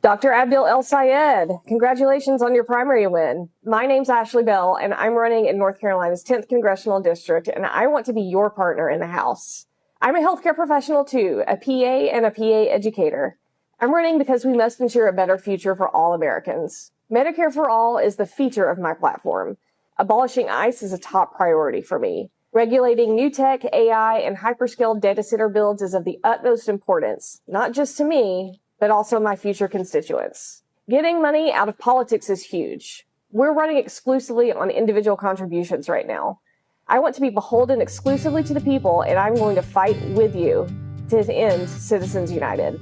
Dr. Abdul El Sayed, congratulations on your primary win. My name's Ashley Bell, and I'm running in North Carolina's 10th Congressional District, and I want to be your partner in the House. I'm a healthcare professional too, a PA and a PA educator. I'm running because we must ensure a better future for all Americans. Medicare for All is the feature of my platform. Abolishing ICE is a top priority for me. Regulating new tech, AI, and hyperscale data center builds is of the utmost importance, not just to me, but also my future constituents. Getting money out of politics is huge. We're running exclusively on individual contributions right now. I want to be beholden exclusively to the people, and I'm going to fight with you to end Citizens United.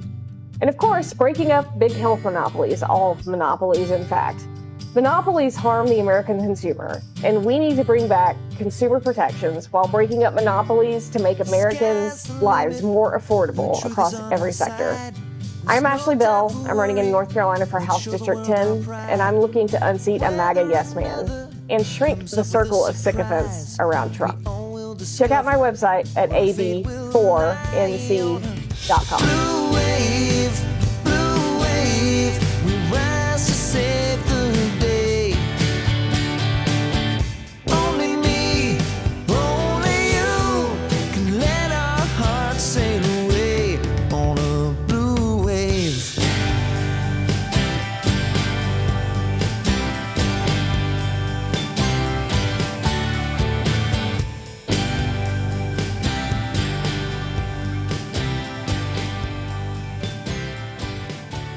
And of course, breaking up big health monopolies, all monopolies in fact. Monopolies harm the American consumer, and we need to bring back consumer protections while breaking up monopolies to make Americans' lives more affordable across every sector. I'm Ashley Bell. I'm running in North Carolina for House District 10, and I'm looking to unseat a MAGA yes man and shrink the circle of sycophants around Trump. Check out my website at ab4nc.com. Blue wave, we rise to save the day. Only me, only you can let our hearts sail away on a blue wave.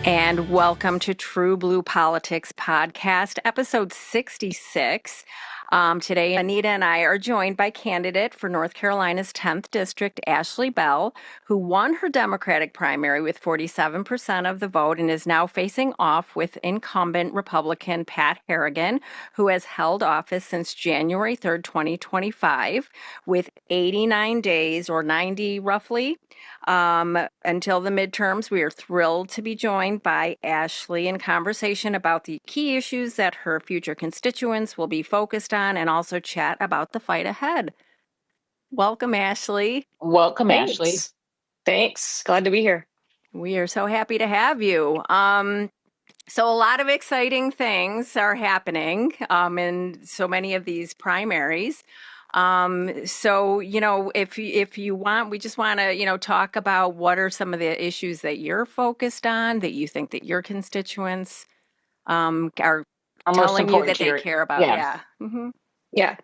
And welcome to TruBlu Politics Podcast, episode 66. Today, Anita and I are joined by candidate for North Carolina's 10th District, Ashley Bell, who won her Democratic primary with 47% of the vote and is now facing off with incumbent Republican Pat Harrigan, who has held office since January 3rd, 2025, with 89 days or 90 roughly until the midterms. We are thrilled to be joined by Ashley in conversation about the key issues that her future constituents will be focused on and also chat about the fight ahead. Welcome, Ashley. Welcome, Thanks. Ashley. Thanks. Glad to be here. We are so happy to have you. So a lot of exciting things are happening in so many of these primaries. So, if you want, we just want to, talk about what are some of the issues that you're focused on, that you think that your constituents are telling you that they care about. Yeah. Mm-hmm. Yeah.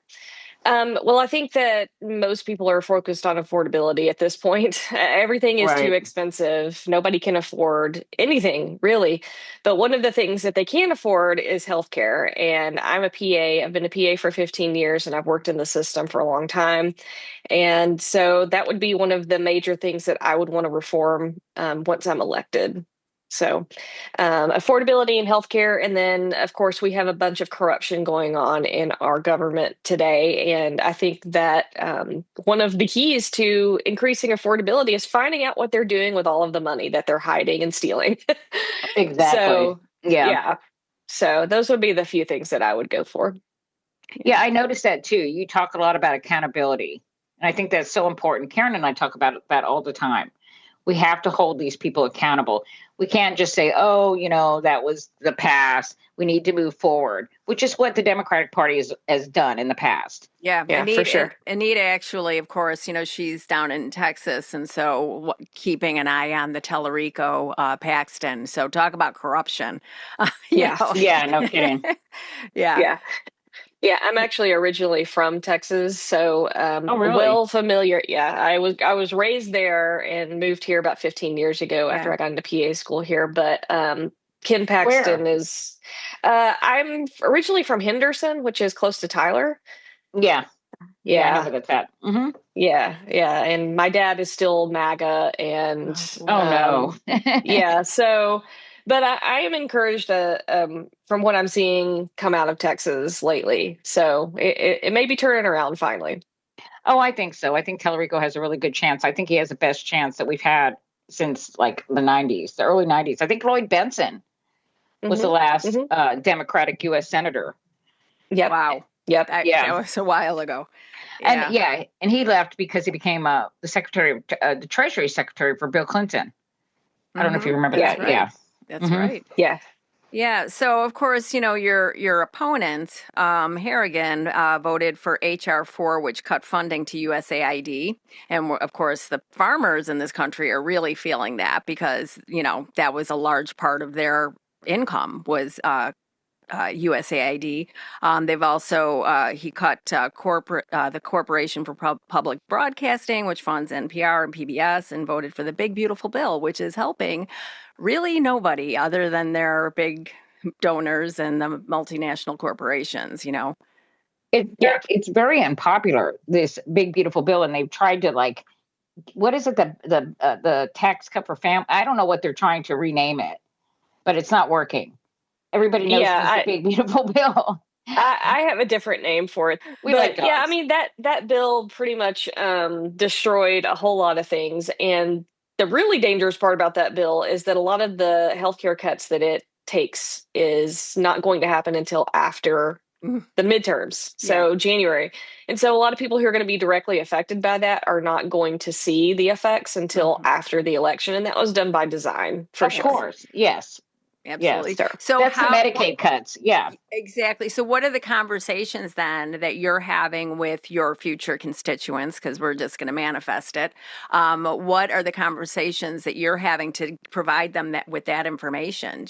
Well, I think that most people are focused on affordability at this point. Everything is too expensive. Nobody can afford anything, really. But one of the things that they can afford is healthcare. And I'm a PA. I've been a PA for 15 years, and I've worked in the system for a long time. And so that would be one of the major things that I would want to reform once I'm elected. So affordability and healthcare. And then, of course, we have a bunch of corruption going on in our government today. And I think that one of the keys to increasing affordability is finding out what they're doing with all of the money that they're hiding and stealing. Exactly. So, Yeah. So those would be the few things that I would go for. Yeah, I noticed that too. You talk a lot about accountability. And I think that's so important. Karen and I talk about that all the time. We have to hold these people accountable. We can't just say, that was the past. We need to move forward, which is what the Democratic Party has done in the past. Yeah, for sure. Anita, actually, of course, she's down in Texas, and so keeping an eye on the Tellerico Paxton. So talk about corruption. Yeah, no kidding. Yeah. Yeah, I'm actually originally from Texas, so really? well familiar. Yeah, I was raised there and moved here about 15 years ago after I got into PA school here. But Ken Paxton is. I'm originally from Henderson, which is close to Tyler. Yeah, I know where that's at. Mm-hmm. Yeah, and my dad is still MAGA, and no, yeah, so. But I am encouraged from what I'm seeing come out of Texas lately. So it may be turning around finally. Oh, I think so. I think Tellerico has a really good chance. I think he has the best chance that we've had since like the early 90s. I think Lloyd Benson was the last Democratic U.S. Senator. Yep. Wow. Yep. That was a while ago. Yeah. And he left because he became the Treasury Secretary for Bill Clinton. I don't know if you remember that. Right. Yeah. That's right. Yeah. Yeah. So, of course, your opponent, Harrigan, voted for HR 4, which cut funding to USAID. And of course, the farmers in this country are really feeling that because, that was a large part of their income was USAID. They've also he cut the Corporation for Public Broadcasting, which funds NPR and PBS, and voted for the Big Beautiful Bill, which is helping really nobody other than their big donors and the multinational corporations. It's very unpopular, this big beautiful bill, and they've tried to, like, what is it, the tax cut for family? I don't know what they're trying to rename it, but it's not working. Everybody knows it as the Yeah. big beautiful bill. I have a different name for it. We like But yeah, I dogs. mean that bill pretty much destroyed a whole lot of things. And the really dangerous part about that bill is that a lot of the healthcare cuts that it takes is not going to happen until after the midterms, so January. And so a lot of people who are going to be directly affected by that are not going to see the effects until after the election. And that was done by design for Of sure. course, yes, Absolutely. yes. So That's the Medicaid cuts. Yeah. Exactly. So, what are the conversations then that you're having with your future constituents? Because we're just going to manifest it. What are the conversations that you're having to provide them with that information?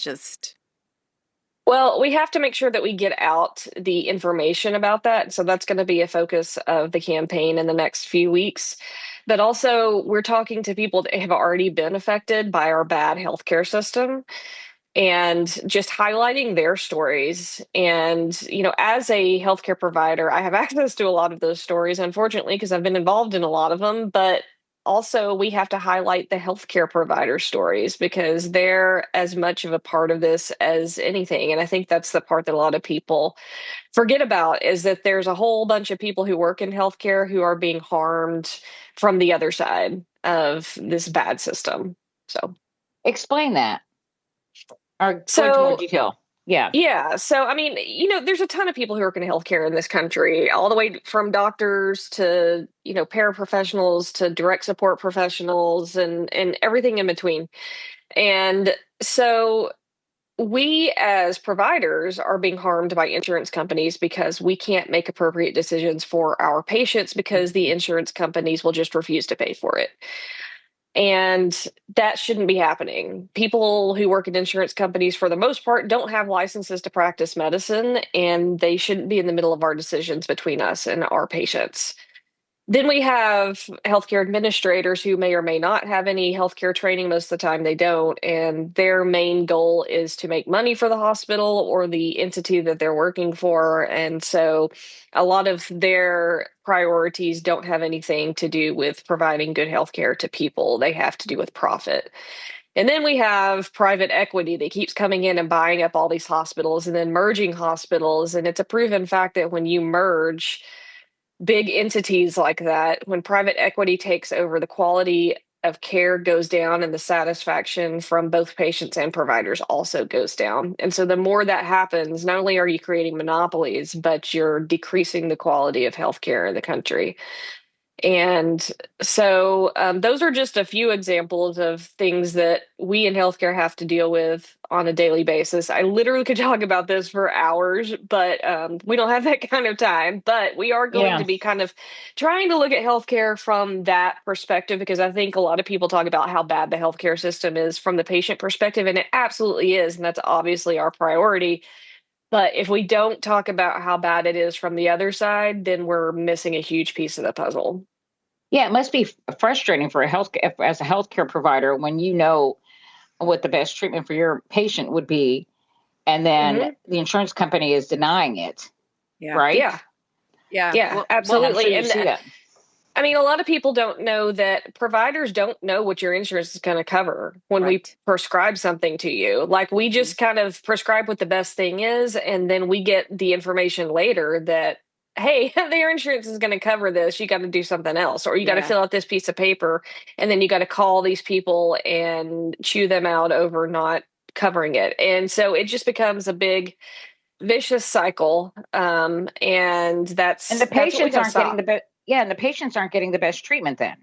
Well, we have to make sure that we get out the information about that. So that's going to be a focus of the campaign in the next few weeks. But also, we're talking to people that have already been affected by our bad healthcare system and just highlighting their stories. And, as a healthcare provider, I have access to a lot of those stories, unfortunately, because I've been involved in a lot of them. But also, we have to highlight the healthcare provider stories because they're as much of a part of this as anything. And I think that's the part that a lot of people forget about is that there's a whole bunch of people who work in healthcare who are being harmed from the other side of this bad system. So, Explain that or go into more so detail. Yeah. Yeah. So, I mean, there's a ton of people who work in healthcare in this country, all the way from doctors to, paraprofessionals to direct support professionals and everything in between. And so we as providers are being harmed by insurance companies because we can't make appropriate decisions for our patients because the insurance companies will just refuse to pay for it. And that shouldn't be happening. People who work in insurance companies, for the most part, don't have licenses to practice medicine, and they shouldn't be in the middle of our decisions between us and our patients. Then we have healthcare administrators who may or may not have any healthcare training. Most of the time, they don't. And their main goal is to make money for the hospital or the entity that they're working for. And so a lot of their priorities don't have anything to do with providing good healthcare to people, they have to do with profit. And then we have private equity that keeps coming in and buying up all these hospitals and then merging hospitals. And it's a proven fact that when you merge big entities like that, when private equity takes over, the quality of care goes down and the satisfaction from both patients and providers also goes down. And so the more that happens, not only are you creating monopolies, but you're decreasing the quality of healthcare in the country. And so those are just a few examples of things that we in healthcare have to deal with on a daily basis. I literally could talk about this for hours, but we don't have that kind of time. But we are going Yeah. to be kind of trying to look at healthcare from that perspective because I think a lot of people talk about how bad the healthcare system is from the patient perspective, and it absolutely is. And that's obviously our priority. But if we don't talk about how bad it is from the other side, then we're missing a huge piece of the puzzle. Yeah, it must be frustrating for as a healthcare provider when you know what the best treatment for your patient would be, and then Hmm. the insurance company is denying it, Yeah. right? Yeah, Yeah. yeah, And I'm sure absolutely. you And see that. I mean, a lot of people don't know that providers don't know what your insurance is going to cover when we Right. prescribe something to you. Like we Mhm. just kind of prescribe what the best thing is, and then we get the information later that, hey, their insurance is going to cover this. You got to do something else, or you got to Yeah. fill out this piece of paper, and then you got to call these people and chew them out over not covering it. And so it just becomes a big vicious cycle. And And that's the what we patients got to aren't getting stop. the best. Yeah, and the patients aren't getting the best treatment then.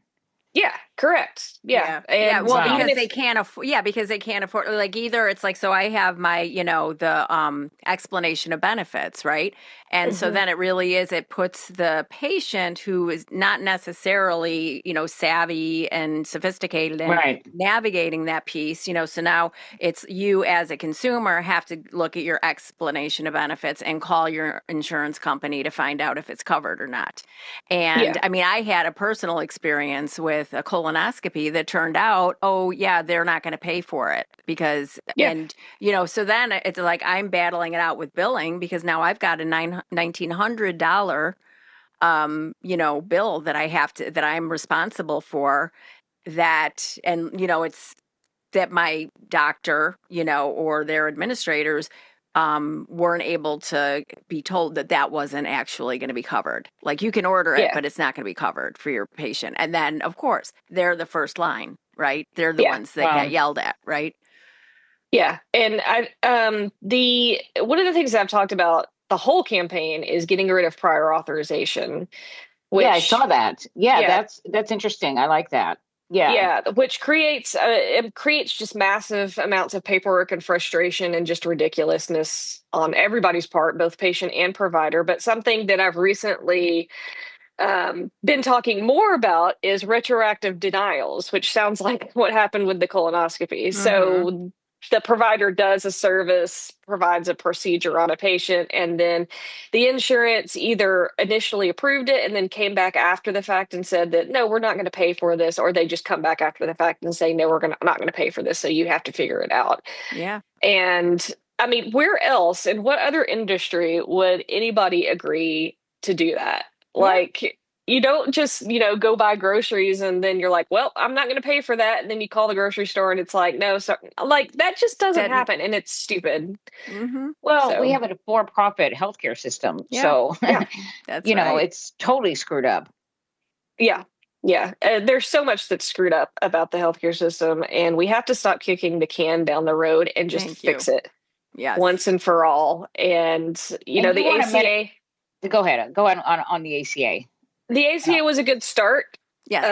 Yeah, correct. Yeah. Yeah. And Well, Wow. even because if, they can't afford, because they can't afford, like, either it's like, so I have my, the explanation of benefits, right? And so Mhm. then it really is, it puts the patient who is not necessarily, savvy and sophisticated in Right. navigating that piece, so now it's you as a consumer have to look at your explanation of benefits and call your insurance company to find out if it's covered or not. And yeah, I mean, I had a personal experience with a colonoscopy that turned out, oh, yeah, they're not going to pay for it because, yeah, and, so then it's like I'm battling it out with billing because now I've got a $1,900, bill that that I'm responsible for that. And, it's that my doctor, or their administrators weren't able to be told that that wasn't actually going to be covered. Like you can order it, yeah, but it's not going to be covered for your patient. And then, of course, they're the first line, right? They're the yeah. ones that get Wow. yelled at, right? Yeah, and the one of the things that I've talked about the whole campaign is getting rid of prior authorization, Yeah, I saw which that. Yeah, yeah, that's interesting. I like that. Yeah. yeah, which creates it creates just massive amounts of paperwork and frustration and just ridiculousness on everybody's part, both patient and provider. But something that I've recently been talking more about is retroactive denials, which sounds like what happened with the colonoscopy. Mm-hmm. So the provider does a service, provides a procedure on a patient, and then the insurance either initially approved it and then came back after the fact and said that no, we're not going to pay for this, or they just come back after the fact and say no, not going to pay for this, so you have to figure it out. Yeah. And I mean, where else, in what other industry would anybody agree to do that? Yeah. Like, you don't just, go buy groceries and then you're like, well, I'm not going to pay for that. And then you call the grocery store and it's like, no, so, like, that just doesn't That, happen and it's stupid. mm-hmm. Well, we So, have a for-profit healthcare system, Yeah. so yeah, That's right. it's totally screwed up. yeah, yeah. There's so much that's screwed up about the healthcare system, and we have to stop kicking the can down the road and just Thank you. fix it Yes. once and for all. And, And you the want ACA. to go ahead, go on the ACA. The No. ACA was a good start, Yes.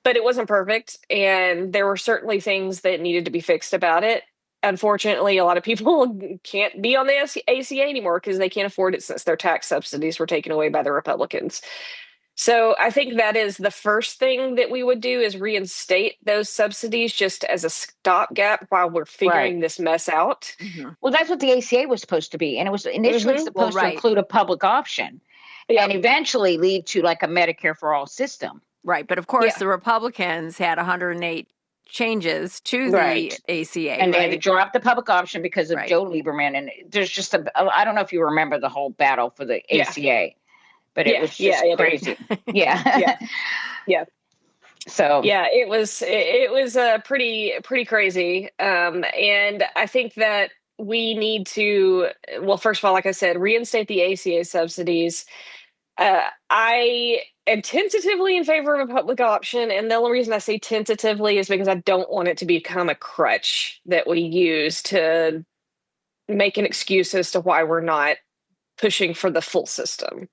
but it wasn't perfect, and there were certainly things that needed to be fixed about it. Unfortunately, a lot of people can't be on the ACA anymore because they can't afford it since their tax subsidies were taken away by the Republicans. So I think that is the first thing that we would do is reinstate those subsidies just as a stopgap while we're Right. figuring this mess out. Mm-hmm. Well, that's what the ACA was supposed to be, and it was initially Mm-hmm. Well, supposed to right. include a public option, and Yep. eventually lead to like a Medicare for all system. Right. But of course, Yeah. the Republicans had 108 changes to the Right. ACA, And they had to right? drop the public option because of Right. Joe Lieberman. And there's just I don't know if you remember the whole battle for the Yeah. ACA, but it Yeah. was Yeah. just I do. crazy. Yeah. Yeah. Yeah. So, Yeah, it was pretty crazy, and I think that we need to, well, first of all, like I said, reinstate the ACA subsidies. I am tentatively in favor of a public option, and the only reason I say tentatively is because I don't want it to become a crutch that we use to make an excuse as to why we're not pushing for the full system.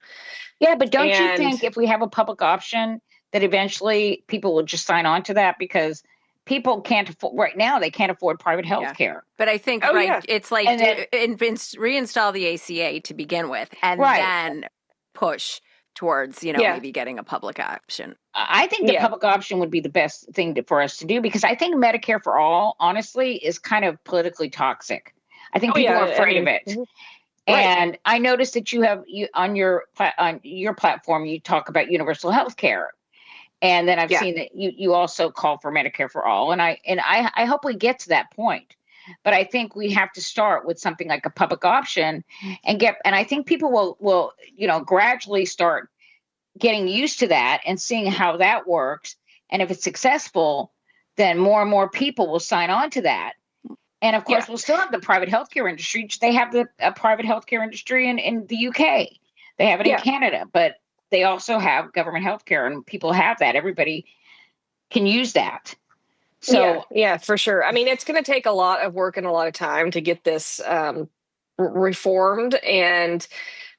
yeah, but don't you And think if we have a public option that eventually people will just sign on to that because people can't afford right now, they can't afford private health Yeah. care. But I think, oh right, yeah, it's like And then, reinstall the ACA to begin with and right. then push towards, yeah, maybe getting a public option. I think the yeah, public option would be the best thing for us to do because I think Medicare for all, honestly, is kind of politically toxic. I think oh people are yeah. I afraid of mean, it. right, And I noticed that you on your platform you talk about universal health care. And then I've yeah, seen that you also call for Medicare for all. And I hope we get to that point. But I think we have to start with something like a public option and I think people will gradually start getting used to that and seeing how that works. And if it's successful, then more and more people will sign on to that. And of yeah, course, we'll still have the private healthcare industry. They have a private healthcare industry in the UK. They have it in yeah. Canada, but they also have government healthcare, and people have that. Everybody can use that. Yeah, So, yeah, for sure. I mean, it's going to take a lot of work and a lot of time to get this reformed. And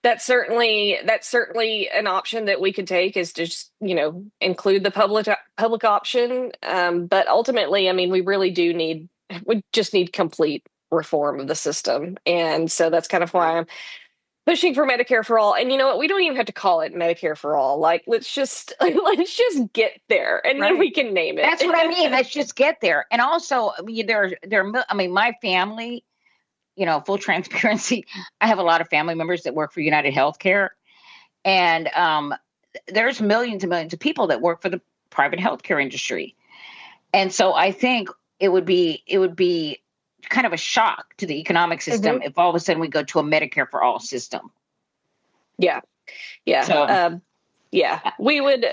that's certainly an option that we could take, is just, include the public option. But ultimately, I mean, we just need complete reform of the system. And so that's kind of why I'm pushing for Medicare for all. And you know what? We don't even have to call it Medicare for all. Like, let's just get there, and then we can name it. That's what I mean. Let's just get there. And also, I mean, my family, full transparency, I have a lot of family members that work for United Healthcare, and there's millions and millions of people that work for the private healthcare industry. And so I think it would be kind of a shock to the economic system if all of a sudden we go to a Medicare for all system. Yeah. Yeah. So, we would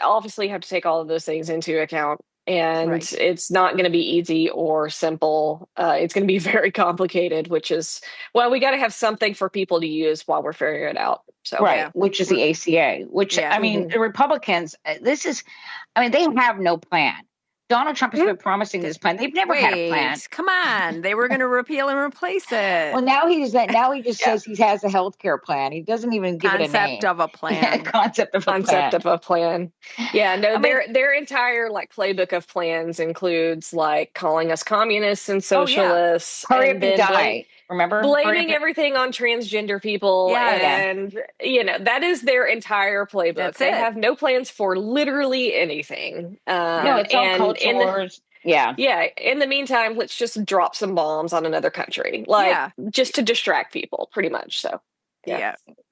obviously have to take all of those things into account, and it's not going to be easy or simple. It's going to be very complicated, which is, well, we got to have something for people to use while we're figuring it out. So, which is the ACA, which, I mean, the Republicans, they have no plan. Donald Trump has been promising this plan. They've never had a plan. Come on. They were going to repeal and replace it. Well, now he just says he has a healthcare plan. He doesn't even give it a name. Concept of a plan. Concept of a plan. Yeah, no, their entire playbook of plans includes calling us communists and socialists. Hurry up and die. Remember? Blaming everything on transgender people. And, that is their entire playbook. They have no plans for literally anything. It's all culture wars. Yeah. In the meantime, let's just drop some bombs on another country, just to distract people, pretty much. So,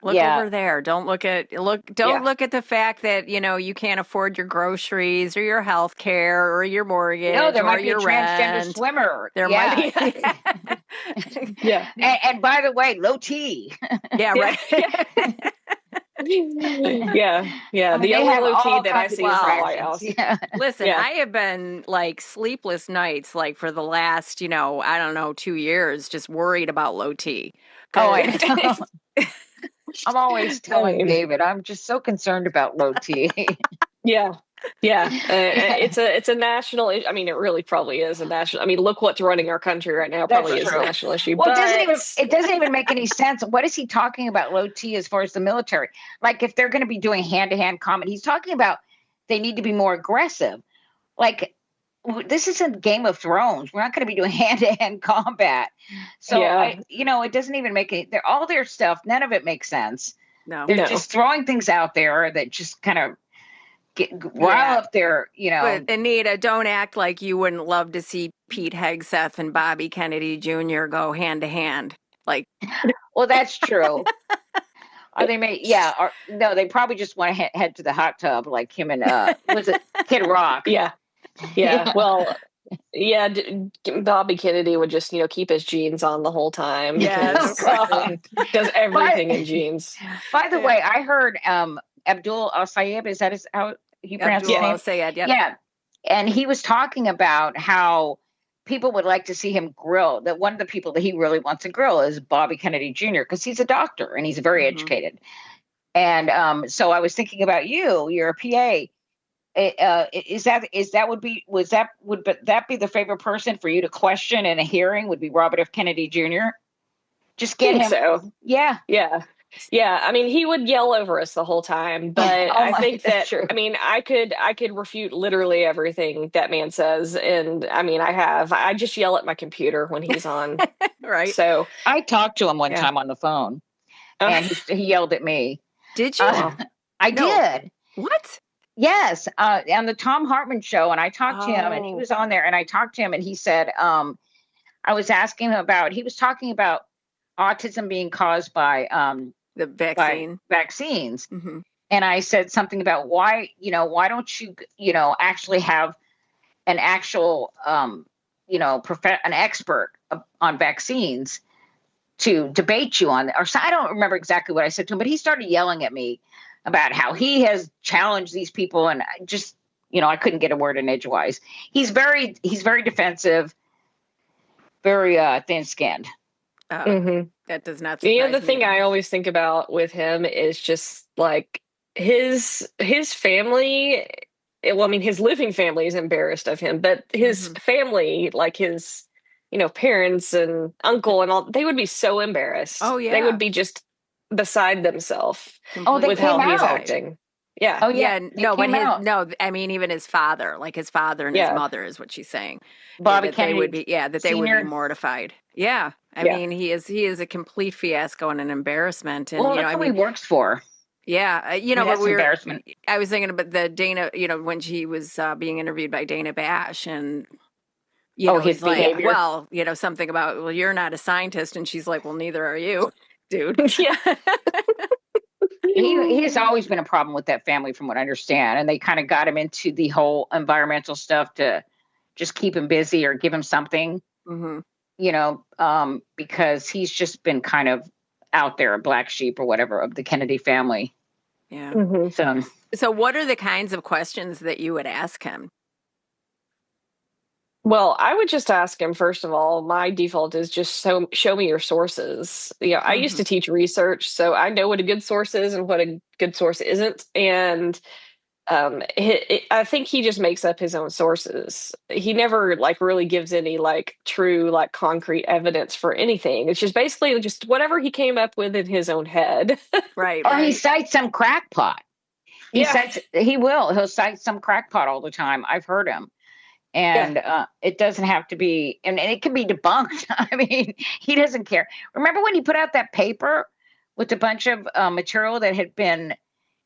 look over there. Don't look at the fact that, you can't afford your groceries or your health care or your mortgage. No, there or might be a your transgender rent. swimmer. There might be. And by the way, low T. Right. The only low T that I see is the White House. Listen, I have been sleepless nights for the last 2 years, just worried about low T. I know. I'm always telling David, I'm just so concerned about low T. It's a national issue. I mean, it really probably is a national. I mean, look what's running our country right now. Probably is a national issue. Well, it doesn't even make any sense. What is he talking about low T as far as the military? If they're going to be doing hand-to-hand combat, he's talking about they need to be more aggressive. This isn't Game of Thrones. We're not going to be doing hand-to-hand combat. So, it doesn't even make any. All their stuff, none of it makes sense. No, they're just throwing things out there that just kind of rile up their, But Anita, don't act like you wouldn't love to see Pete Hegseth and Bobby Kennedy Jr. go hand to hand. Well, that's true. Or they may, no, they probably just want to head to the hot tub like him and was it Kid Rock? Well, Bobby Kennedy would just keep his jeans on the whole time. Does everything in jeans. By the way, I heard Abdul Al-Sayed, is that how he pronounced his name? Al-Sayed, yeah. And he was talking about how people would like to see him grill. That one of the people that he really wants to grill is Bobby Kennedy Jr. because he's a doctor and he's very educated. And so I was thinking about you're a PA. Would that be the favorite person for you to question in a hearing? Would be Robert F. Kennedy Jr. Just get him. So. Yeah. I mean, he would yell over us the whole time, but I think that true. I mean, I could refute literally everything that man says, and I mean, I just yell at my computer when he's on. Right. So I talked to him one time on the phone, and he yelled at me. Did you? I did. What? Yes, on the Tom Hartman show, and I talked to him, and he was on there, and I talked to him, and he said, I was asking him he was talking about autism being caused by the vaccine. Vaccines, mm-hmm. And I said something about why don't you actually have an actual an expert on vaccines to debate you on, or so I don't remember exactly what I said to him, but he started yelling at me about how he has challenged these people, and I just, I couldn't get a word in edgewise. He's very defensive, very thin-skinned. That does not surprise the thing I always think about with him is just his family. Well, I mean, his living family is embarrassed of him, but his family, his parents and uncle and all, they would be so embarrassed. Oh yeah, they would be just beside themselves Oh, they with how came he's out. acting. Yeah. Oh yeah, Yeah, they no, but came out. I mean, even his father and his Yeah. mother is what she's saying. Bobby That they would Kennedy be, that they would be Senior. mortified. Yeah. I Yeah. mean, he is a complete fiasco and an embarrassment. And, Well, look who he works for. yeah, I mean, but that's embarrassment. I was thinking about the Dana, when she was being interviewed by Dana Bash, and, His he's like, behavior. well, something about, well, you're not a scientist. And she's like, well, neither are you, dude. Yeah. He has always been a problem with that family, from what I understand. And they kind of got him into the whole environmental stuff to just keep him busy or give him something, Mhm. because he's just been kind of out there, a black sheep or whatever of the Kennedy family. Yeah. Mhm. So what are the kinds of questions that you would ask him? Well, I would just ask him, first of all, my default is just show me your sources. I used to teach research, so I know what a good source is and what a good source isn't. And I think he just makes up his own sources. He never really gives any true concrete evidence for anything. It's just basically just whatever he came up with in his own head. Right. Or he cites some crackpot. Yeah. He'll cite some crackpot all the time. I've heard him. And it doesn't have to be, and it can be debunked. I mean, he doesn't care. Remember when he put out that paper with a bunch of material that had been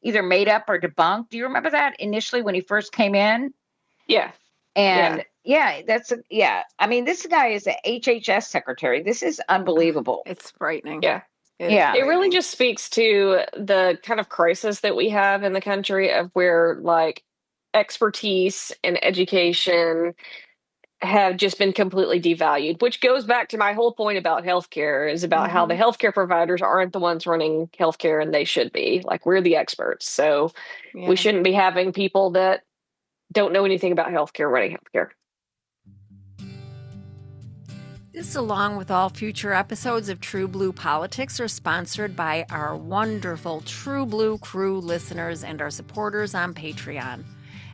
either made up or debunked? Do you remember that initially when he first came in? Yeah. And I mean, this guy is a HHS secretary. This is unbelievable. It's frightening. Yeah. It really just speaks to the kind of crisis that we have in the country, of where expertise and education have just been completely devalued, which goes back to my whole point about healthcare, is about how the healthcare providers aren't the ones running healthcare, and they should be. We're the experts. So we shouldn't be having people that don't know anything about healthcare running healthcare. This, along with all future episodes of TruBlu Politics, are sponsored by our wonderful TruBlu crew listeners and our supporters on Patreon.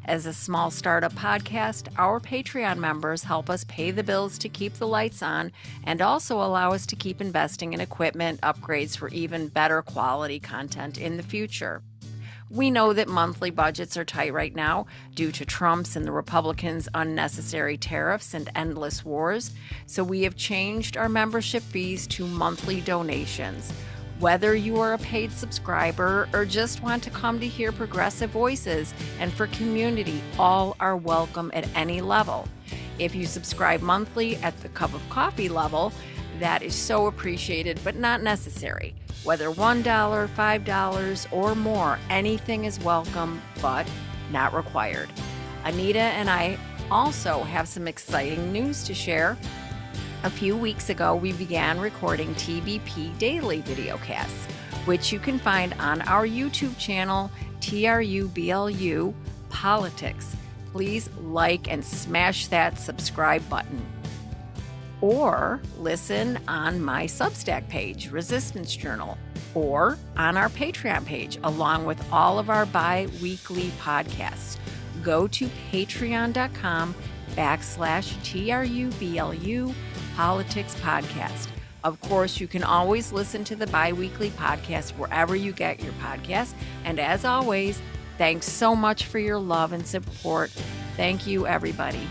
As a small startup podcast, our Patreon members help us pay the bills to keep the lights on and also allow us to keep investing in equipment upgrades for even better quality content in the future. We know that monthly budgets are tight right now due to Trump's and the Republicans' unnecessary tariffs and endless wars, so we have changed our membership fees to monthly donations. Whether you are a paid subscriber or just want to come to hear progressive voices and for community, all are welcome at any level. If you subscribe monthly at the cup of coffee level, that is so appreciated but not necessary. Whether $1, $5, or more, anything is welcome but not required. Anita and I also have some exciting news to share. A few weeks ago, we began recording TBP daily videocasts, which you can find on our YouTube channel, TruBlu Politics. Please like and smash that subscribe button. Or listen on my Substack page, Resistance Journal, or on our Patreon page, along with all of our bi-weekly podcasts. Go to patreon.com/TruBlu Politics Podcast. Of course, you can always listen to the bi-weekly podcast wherever you get your podcasts. And as always, thanks so much for your love and support. Thank you, everybody.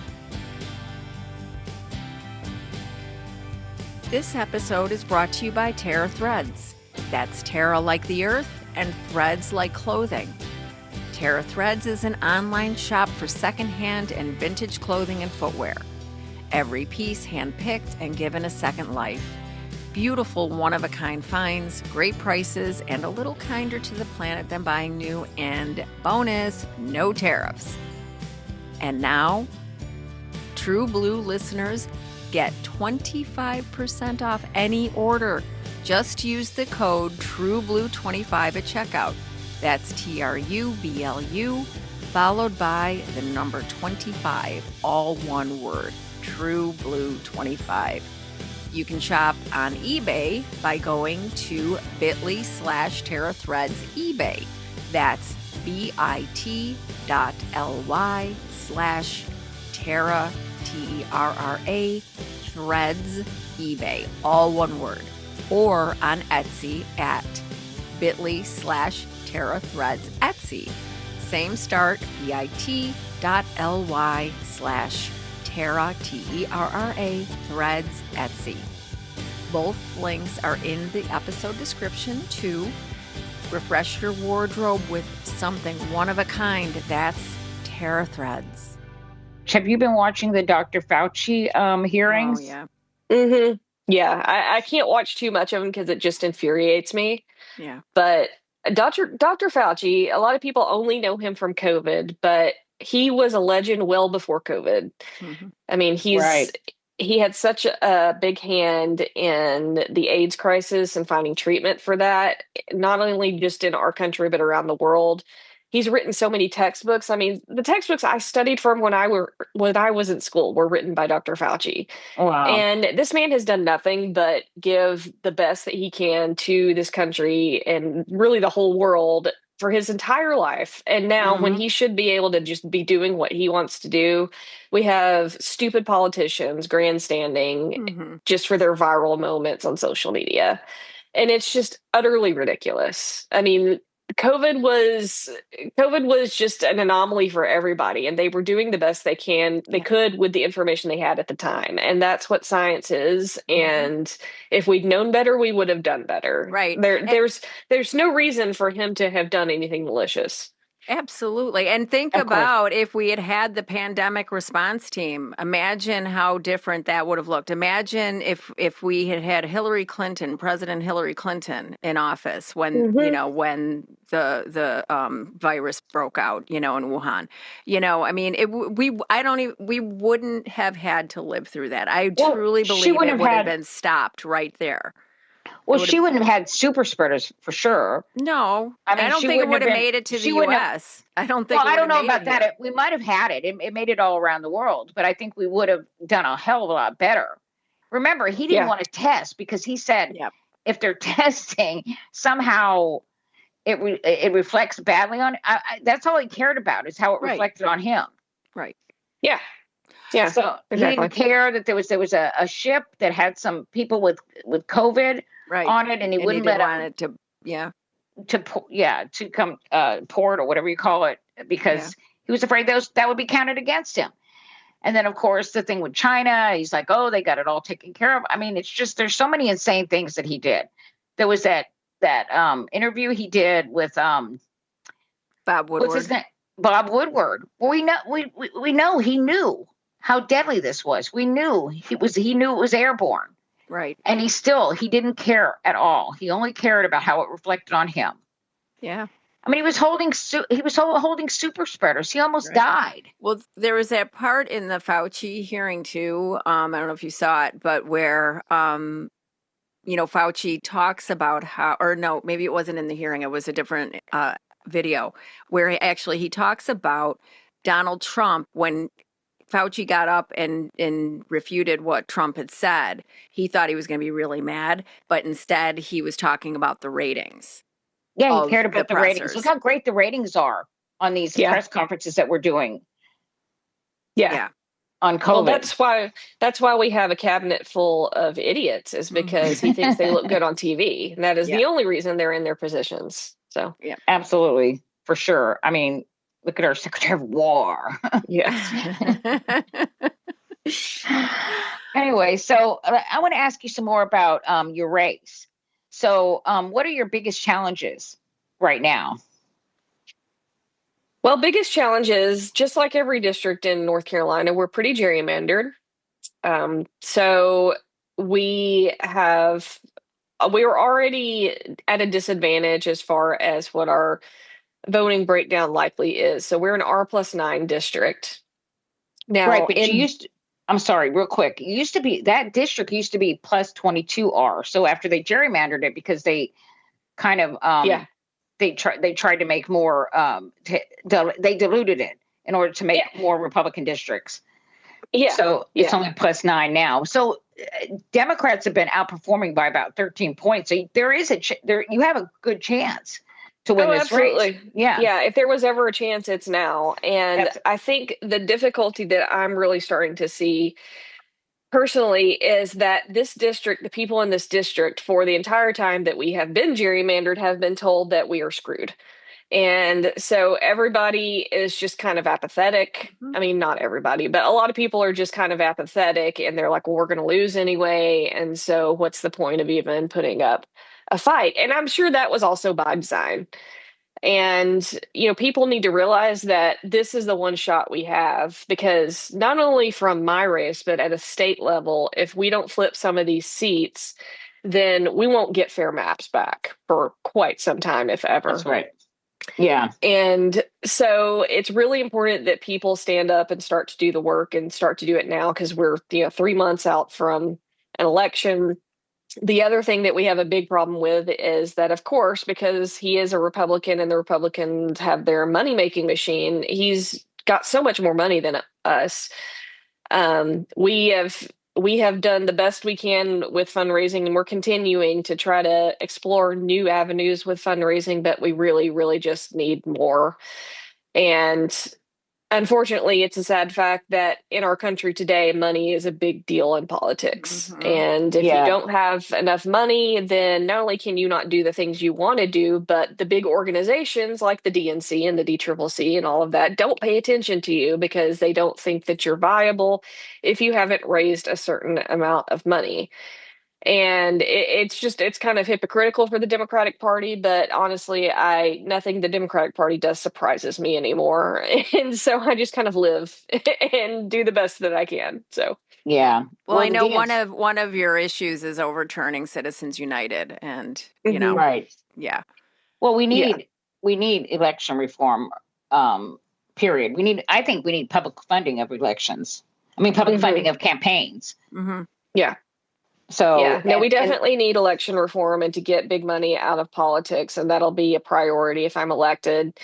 This episode is brought to you by Terra Threads. That's Terra like the earth and threads like clothing. Terra Threads is an online shop for secondhand and vintage clothing and footwear. Every piece handpicked and given a second life. Beautiful one-of-a-kind finds, great prices, and a little kinder to the planet than buying new, and bonus, no tariffs. And now, TruBlu listeners get 25% off any order. Just use the code TruBlu25 at checkout. That's TruBlu followed by the number 25, all one word, TruBlu25. You can shop on eBay by going to bit.ly/TerraThreads eBay. That's bit.ly/Terra, TERRA, Threads eBay, all one word. Or on Etsy at bit.ly/Terra Threads Etsy. Same start, bit.ly/Terra, Terra Threads Etsy. Both links are in the episode description too. Refresh your wardrobe with something one of a kind. That's Terra Threads. Have you been watching the Dr. Fauci hearings? Oh, yeah. Mm-hmm. Yeah, I can't watch too much of them because it just infuriates me. Yeah. But Dr. Fauci, a lot of people only know him from COVID, but he was a legend well before COVID. Mm-hmm. I mean, Right. he had such a big hand in the AIDS crisis and finding treatment for that, not only just in our country but around the world. He's written so many textbooks. I mean, the textbooks I studied from when I was in school were written by Dr. Fauci. Wow. And this man has done nothing but give the best that he can to this country and really the whole world for his entire life. And now, when Mhm. he should be able to just be doing what he wants to do, we have stupid politicians grandstanding Mm-hmm. just for their viral moments on social media. And it's just utterly ridiculous. I mean, COVID was COVID was just an anomaly for everybody, and they were doing the best they could with the information they had at the time, and that's what science is. And if we'd known better, we would have done better. Right. There's no reason for him to have done anything malicious. Absolutely. And think Of course. about if we had the pandemic response team. Imagine how different that would have looked. Imagine if we had Hillary Clinton, President Hillary Clinton in office when, when the virus broke out, in Wuhan. I mean, we wouldn't have had to live through that. I truly she believe wouldn't it have would have had- been stopped right there. Well, she wouldn't have had super spreaders for sure. No, I mean, don't she think it wouldn't would have have been- made it to she the wouldn't have- U.S. I don't think. Well, I don't know made about it that. here. We might have had it. It made it all around the world, but I think we would have done a hell of a lot better. Remember, he didn't want to test because he said if they're testing, somehow it reflects badly on. That's all he cared about is how it reflected on him. Right. Yeah. Yeah. So exactly. he didn't care that there was a ship that had some people with COVID on it, and he wouldn't let want them it to come port or whatever you call it because he was afraid that would be counted against him. And then of course the thing with China, he's like, oh, they got it all taken care of. I mean, it's just there's so many insane things that he did. There was that interview he did with Bob Woodward. What's his name? Bob Woodward. Well, we know he knew how deadly this was. We knew he knew it was airborne. Right. And he didn't care at all. He only cared about how it reflected on him. Yeah. I mean, he was holding super spreaders. He almost died. Well, there was that part in the Fauci hearing too. I don't know if you saw it, but where Fauci talks about maybe it wasn't in the hearing. It was a different video where he talks about Donald Trump when Fauci got up and refuted what Trump had said. He thought he was going to be really mad, but instead he was talking about the ratings. Yeah, he cared about the ratings. Look how great the ratings are on these press conferences that we're doing. Yeah. On COVID. Well, that's why we have a cabinet full of idiots, is because he thinks they look good on TV. And that is the only reason they're in their positions. So absolutely, for sure. I mean, look at our Secretary of War. Anyway, so I want to ask you some more about your race. So what are your biggest challenges right now? Well, biggest challenge is, just like every district in North Carolina, we're pretty gerrymandered. So we were already at a disadvantage as far as what our voting breakdown likely is. So we're an R+9 district. Now, right, but I'm sorry, real quick. That district used to be plus 22R. So after they gerrymandered it, because they kind of they tried to make more they diluted it in order to make more Republican districts. Yeah. So it's only +9 now. So Democrats have been outperforming by about 13 points. So there is you have a good chance to win this race. Yeah. If there was ever a chance, it's now. And I think the difficulty that I'm really starting to see personally is that this district, the people in this district, for the entire time that we have been gerrymandered, have been told that we are screwed. And so everybody is just kind of apathetic. I mean, not everybody, but a lot of people are just kind of apathetic and they're like, well, we're going to lose anyway. And so what's the point of even putting up a fight? And I'm sure that was also by design. And, people need to realize that this is the one shot we have because not only from my race, but at a state level, if we don't flip some of these seats, then we won't get fair maps back for quite some time, if ever. That's right. Yeah. And so it's really important that people stand up and start to do the work and start to do it now because we're 3 months out from an election. The other thing that we have a big problem with is that, of course, because he is a Republican and the Republicans have their money-making machine, he's got so much more money than us. We have done the best we can with fundraising, and we're continuing to try to explore new avenues with fundraising, but we really, really just need more. And unfortunately, it's a sad fact that in our country today, money is a big deal in politics. And if you don't have enough money, then not only can you not do the things you want to do, but the big organizations like the DNC and the DCCC and all of that don't pay attention to you because they don't think that you're viable if you haven't raised a certain amount of money. And it's kind of hypocritical for the Democratic Party, but honestly, nothing the Democratic Party does surprises me anymore. And so I just kind of live and do the best that I can. So yeah. Well, I know one of your issues is overturning Citizens United, and right. Yeah. Well, we need election reform. Period. I think we need public funding of elections. I mean, public funding of campaigns. Yeah. So yeah, no, we definitely need election reform and to get big money out of politics, and that'll be a priority if I'm elected.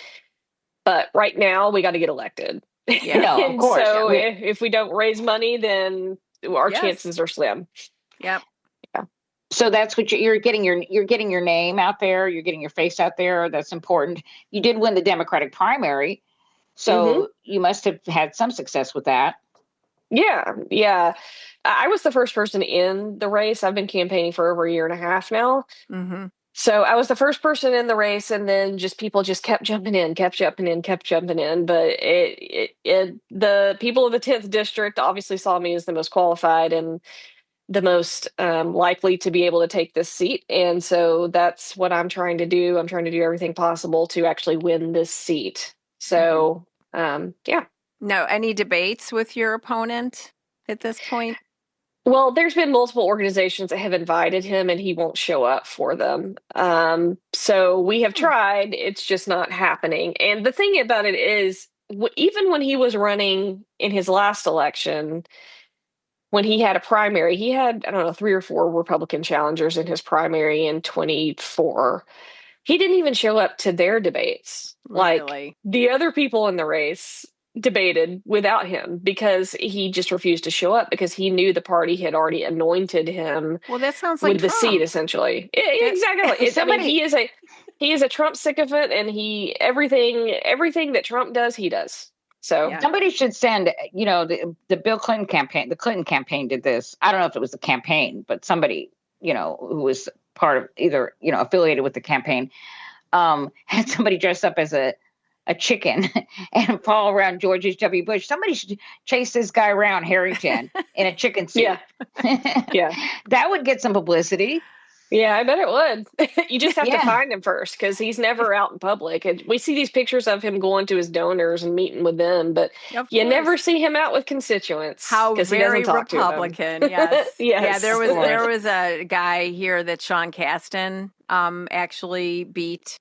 But right now, we got to get elected. Yeah, no, of course. So if we don't raise money, then our chances are slim. Yep. Yeah. So that's what you're getting your name out there. You're getting your face out there. That's important. You did win the Democratic primary, so you must have had some success with that. Yeah. I was the first person in the race. I've been campaigning for over a year and a half now. So I was the first person in the race, and then people just kept jumping in. But the people of the 10th district obviously saw me as the most qualified and the most likely to be able to take this seat. And so that's what I'm trying to do. I'm trying to do everything possible to actually win this seat. So, yeah. No, any debates with your opponent at this point? Well, there's been multiple organizations that have invited him and he won't show up for them. So we have tried, it's just not happening. And the thing about it is, even when he was running in his last election, when he had a primary, he had, I don't know, 3 or 4 Republican challengers in his primary in 24. He didn't even show up to their debates. Really? Like the other people in the race debated without him because he just refused to show up because he knew the party had already anointed him. Well, that sounds like with Trump. The seat, essentially. Exactly. He is a Trump sycophant, and everything that Trump does, he does. So somebody should send, the Bill Clinton campaign. The Clinton campaign did this. I don't know if it was the campaign, but somebody, who was part of either, affiliated with the campaign, had somebody dressed up as a chicken and follow around George H.W. Bush. Somebody should chase this guy around Harrington in a chicken suit. Yeah. That would get some publicity. Yeah, I bet it would. You just have to find him first because he's never out in public. And we see these pictures of him going to his donors and meeting with them, but you never see him out with constituents. How very he doesn't talk Republican, to them. yes. Yes. Yeah, there was a guy here that Sean Casten actually beat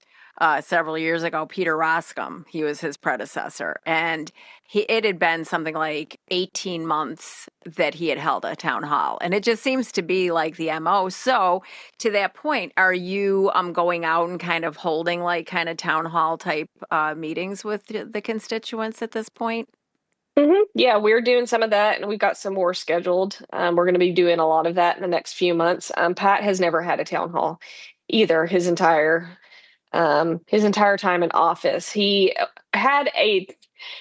several years ago, Peter Roscom. He was his predecessor. And it had been something like 18 months that he had held a town hall. And it just seems to be like the MO. So to that point, are you going out and kind of holding like kind of town hall type meetings with the constituents at this point? Yeah, we're doing some of that, and we've got some more scheduled. We're going to be doing a lot of that in the next few months. Pat has never had a town hall either his entire time in office. He had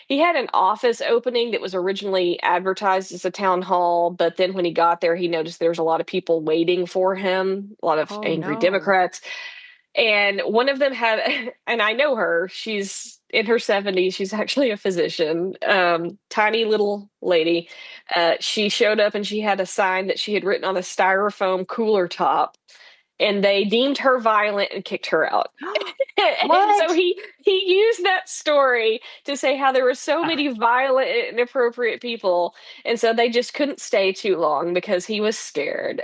he had an office opening that was originally advertised as a town hall, but then when he got there, he noticed there's a lot of people waiting for him, a lot of Oh angry no. Democrats. And one of them had, and I know her, she's in her 70s. She's actually a physician, tiny little lady. She showed up and she had a sign that she had written on a styrofoam cooler top, and they deemed her violent and kicked her out. And so What? he used that story to say how there were so many violent and inappropriate people, and so they just couldn't stay too long because he was scared.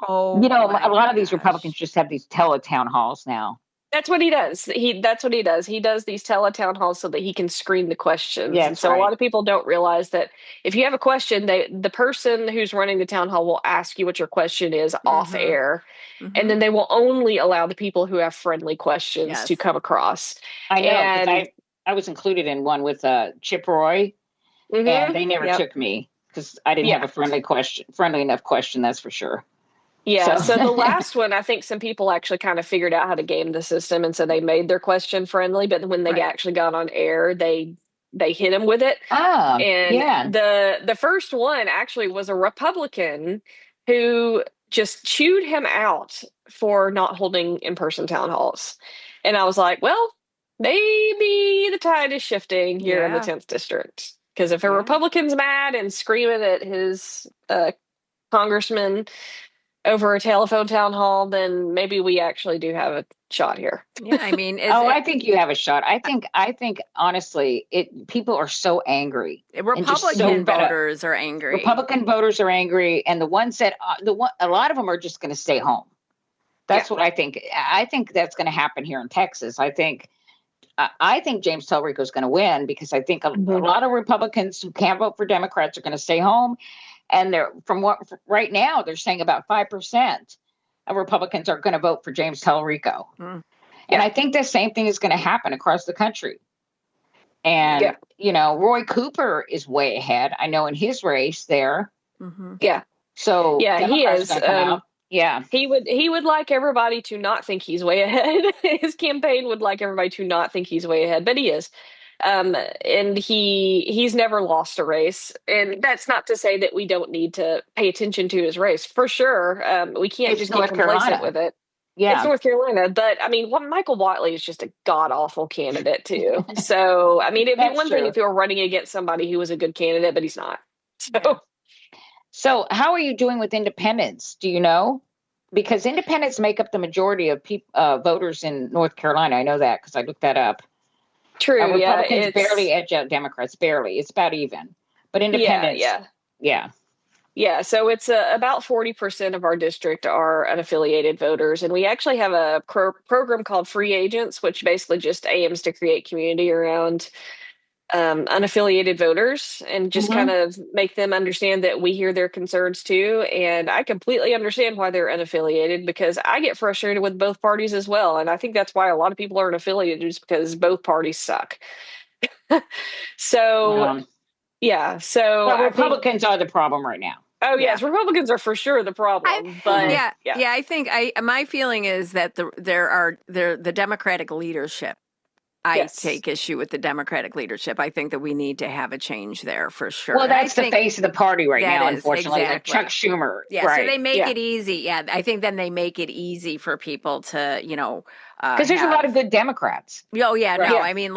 Oh A my lot of these Republicans gosh. just have these teletown halls now. That's what he does. That's what he does. He does these teletown halls so that he can screen the questions. Yeah, And that's so a lot right. of people don't realize that if you have a question, the person who's running the town hall will ask you what your question is off Mm-hmm. air, and Mm-hmm. then they will only allow the people who have friendly questions to Yes. come across. I know because And I was included in one with Chip Roy, and they never yep, took me because I didn't have yeah. a friendly enough question. That's for sure. Yeah, So so the last one, I think some people actually kind of figured out how to game the system, and so they made their question friendly. But when they Right. actually got on air, they hit him with it. And yeah. the first one actually was a Republican who just chewed him out for not holding in-person town halls. And I was like, well, maybe the tide is shifting here in the Yeah. 10th district. Because if a Yeah. Republican's mad and screaming at his congressman over a telephone town hall, then maybe we actually do have a shot here. Yeah. I mean, is Oh, it I think you have a shot. I think honestly, people are so angry and just so Republican fed up. voters are angry. Republican voters are angry, and the ones that a lot of them are just going to stay home. Yeah. That's what I think. I think that's going to happen here in Texas. I think James Tellerico is going to win because I think a lot of Republicans who can't vote for Democrats are going to stay home, and they're right now they're saying about 5% of Republicans are going to vote for James Tellerico, Mm. and Yeah. I think the same thing is going to happen across the country. Yeah. And Roy Cooper is way ahead. I know in his race there, Mm-hmm. Yeah. so Yeah, he Democrats are is. going to come out. Yeah, He would like everybody to not think he's way ahead. His campaign would like everybody to not think he's way ahead, but he is. And he's never lost a race. And that's not to say that we don't need to pay attention to his race. For sure. We can't it's just get North complacent Carolina. with it. It's Yeah, North Carolina, but I mean, Michael Watley is just a god awful candidate too. So, I mean, it'd be that's one thing true. if you were running against somebody who was a good candidate, but he's not. Yeah. So, So, how are you doing with independents? Do you know? Because independents make up the majority of voters in North Carolina. I know that because I looked that up. true. Yeah, Republicans barely edge out Democrats, barely. It's about even. But yeah, independents, yeah. yeah. Yeah, so it's about 40% of our district are unaffiliated voters. And we actually have a program called Free Agents, which basically just aims to create community around unaffiliated voters and just kind Hmm. of make them understand that we hear their concerns too. And I completely understand why they're unaffiliated because I get frustrated with both parties as well. And I think that's why a lot of people aren't affiliated, just because both parties suck. So, Um, yeah, so but I think. Republicans are the problem right now. Oh Yeah. yes, Republicans are for sure the I problem, but Mhm. yeah, yeah, yeah, I think my feeling is that the Democratic leadership. I yes, take issue with the Democratic leadership. I think that we need to have a change there for sure. Well, And I that's the think face of the party right that now, is unfortunately, like Chuck exactly. Schumer. Yeah, so Right. they make yeah, it easy. Yeah, I think then they make it easy for people to, Because there's a lot of have. good Democrats. Oh yeah, right, no. yeah, I mean,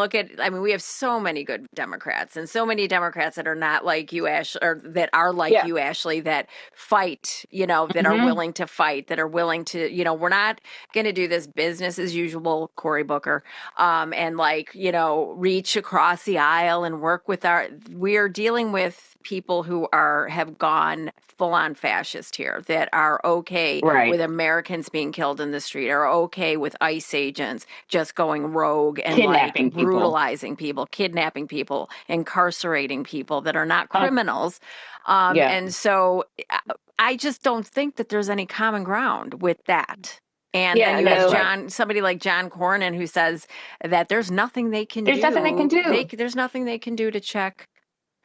we have so many good Democrats and so many Democrats that are not like you, Ash, or that are like yeah, you, Ashley, that fight, that are Hmm. willing to fight, that are willing to, we're not going to do this business as usual, Cory Booker, and reach across the aisle and work with we're dealing with people who have gone full on fascist here, that are okay Right. with Americans being killed in the street, are okay with ICE agents just going rogue and Kidnapping people. brutalizing people, kidnapping people, incarcerating people that are not Uh, criminals. yeah. And so I just don't think that there's any common ground with that. And then yeah. you have That's right. somebody like John Cornyn, who says that there's nothing they can There's nothing they can do. do. There's nothing they can do to check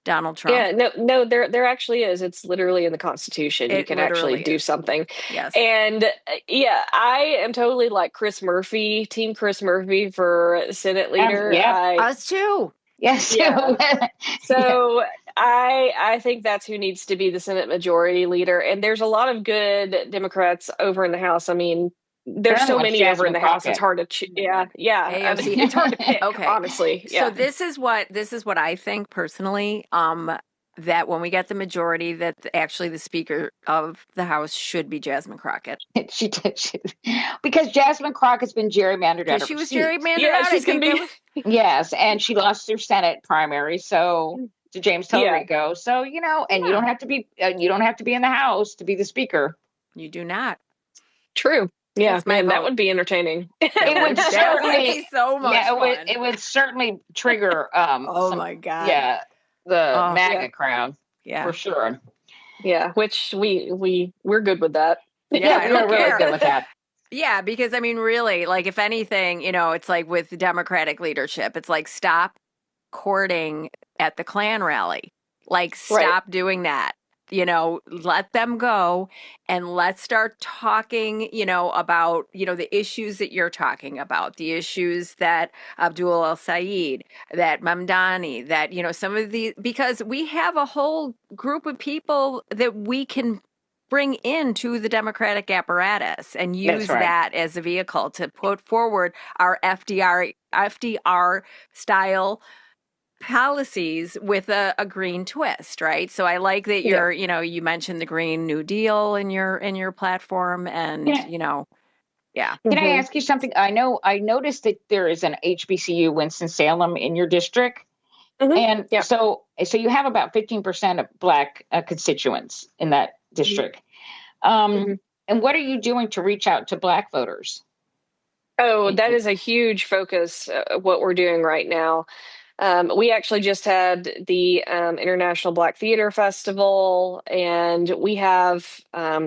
Donald Trump. Yeah, no, no, there actually is. It's literally in the Constitution. You It can actually literally do is. something. Yes. And yeah, I am totally like Chris Murphy, Team Chris Murphy for Senate leader. Yeah. Us too. Yes. Yeah. Yeah. So I think that's who needs to be the Senate Majority Leader. And there's a lot of good Democrats over in the House. I mean, The there's other so one's many over in Jasmine the House. It's Crockett. hard to yeah. I mean, AOC. it's hard to pick, Okay. honestly. So Yeah. this is what I think personally, that when we get the majority, that actually the Speaker of the House should be Jasmine Crockett. She did. Because Jasmine Crockett's been gerrymandered out Because of she her was seat. gerrymandered Yeah, out. I she's gonna think that be was. Yes, and she lost her Senate primary, so to James yeah. Tellerico. So and you Yeah, don't have to be in the House to be the Speaker. you do not. True. Yeah, That's my man, that vote. would be entertaining. That It would would be certainly, so much yeah, fun. it would certainly trigger Oh some, my God. yeah, the Oh, Yeah. MAGA crowd yeah. for sure. Yeah, which we're good with that. Yeah, I we don't are really care. good with that. Yeah, because I mean, really, like, if anything, it's like with the Democratic leadership, it's like stop courting at the Klan rally. Like, Right. stop doing that. Let them go and let's start talking, about, the issues that you're talking about, the issues that Abdul El Sayed, that Mamdani, that, some of the, because we have a whole group of people that we can bring into the Democratic apparatus and use That's right. that as a vehicle to put forward our FDR style policies with a green twist, right? So I like that Yeah. you mentioned the Green New Deal in your platform, and Yeah. yeah. Can I Mhm. ask you something? I noticed that there is an HBCU Winston-Salem in your district. Mhm. And Yeah. so you have about 15% of Black constituents in that Mhm. district. Um, Mhm. and what are you doing to reach out to Black voters? Oh, that is a huge focus, what we're doing right now. We actually just had the International Black Theater Festival, and we have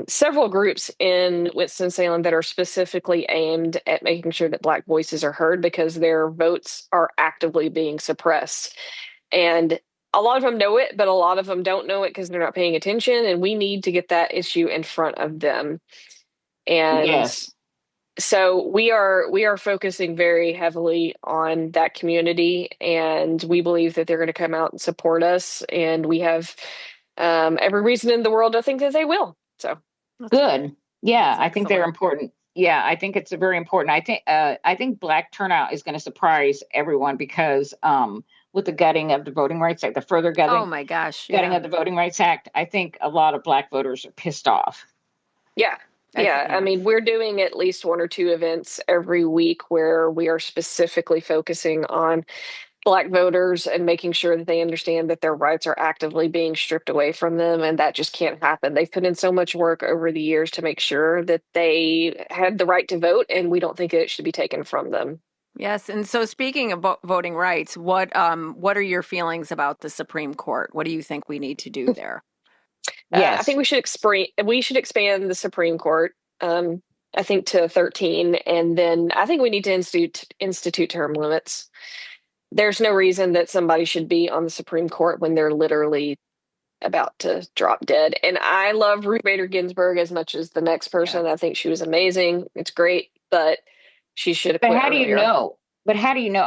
several groups in Winston-Salem that are specifically aimed at making sure that Black voices are heard because their votes are actively being suppressed. And a lot of them know it, but a lot of them don't know it because they're not paying attention, and we need to get that issue in front of them. And Yes, so we are focusing very heavily on that community, and we believe that they're going to come out and support us, and we have every reason in the world to think that they will. So good. Yeah, That's I think they're excellent. important. Yeah, I think it's a very important. I think Black turnout is going to surprise everyone because with the gutting of the Voting Rights Act, the further Oh gutting my gosh, gutting yeah. of the Voting Rights Act, I think a lot of Black voters are pissed off. yeah. Yeah, I Yeah. mean, we're doing at least one or two events every week where we are specifically focusing on Black voters and making sure that they understand that their rights are actively being stripped away from them, and that just can't happen. They've put in so much work over the years to make sure that they had the right to vote, and we don't think it should be taken from them. Yes, and so speaking of voting rights, what are your feelings about the Supreme Court? What do you think we need to do there? I think Yes. we should expand the Supreme Court. I think to 13, and then I think we need to institute term limits. There's no reason that somebody should be on the Supreme Court when they're literally about to drop dead. And I love Ruth Bader Ginsburg as much as the next Yeah. person. I think she was amazing. It's great, but she should have But quit how do you earlier. know? But how do you know?